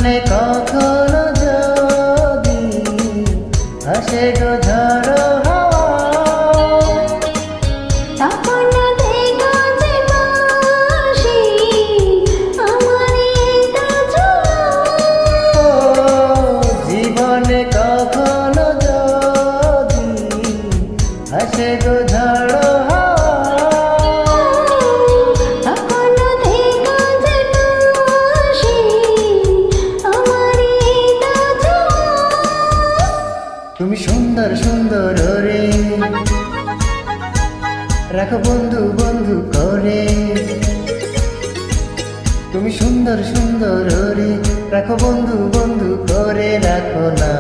জীবনে কখনো যদি আসে গো ঝড়ো হাওয়া, তখন দেখো যে বাঁশি আমার এটা জোড়া। জীবনে কখনো যদি আসে গো ঝড়ো হাওয়া, তখন দেখো যে বাঁশি আমার এটা জোড়া। তুমি সুন্দর সুন্দর রে রাখো বন্ধু বন্ধু করে, তুমি সুন্দর সুন্দর রে রাখো বন্ধু বন্ধু করে, রাখো না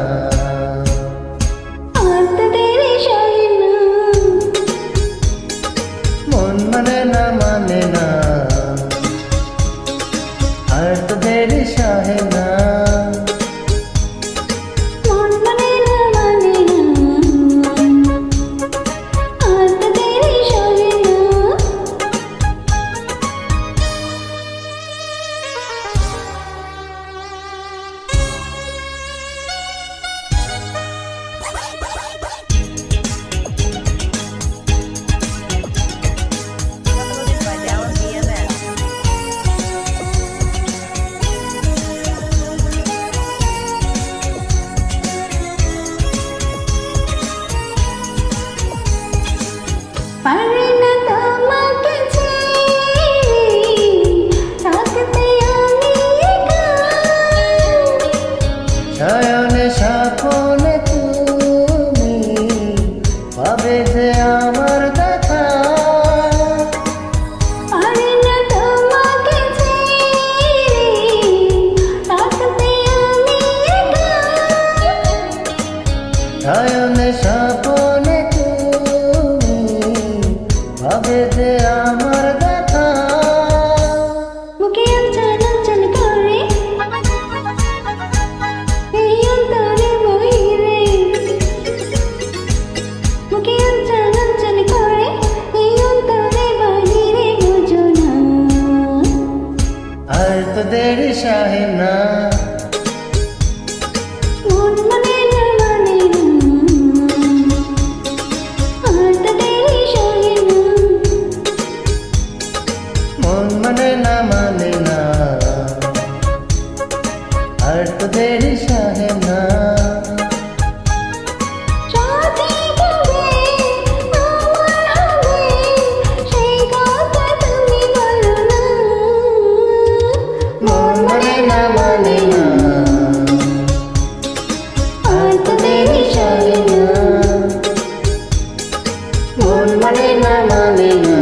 আর তো দেরি সয় না, মন মানে না মানে না, আর তো দেরি সহে না। মন মানে না মানে না, আর তো দেরি সয় না। পারি না তোমাকে ছেড়ে থাকতে আমি একা। শয়নে স্বপনে তুমি পাবে যে আমার দেখা, পারি না তোমাকে ছেড়ে থাকতে আমি একা। শয়নে স্বপনে তুমি পাবে যে আমার দেখা। মুখে আঞ্চল আঞ্চল করে এই অন্তরে বহিরে, মুখে আঞ্চল আঞ্চল করে এই অন্তরে বাহিরে, বুঝো না আর তো দেরি সহে না, মন মানে না মানে না, আর তো দেরি সয় না। মন মানে না মানে না, আর তো দেরি সহে না। সাথী কবে আমার হবে সেই কথা তুমি বলো না। মন মানে না মানে না, আর তো দেরি সয় না, মন মানে না মানে না।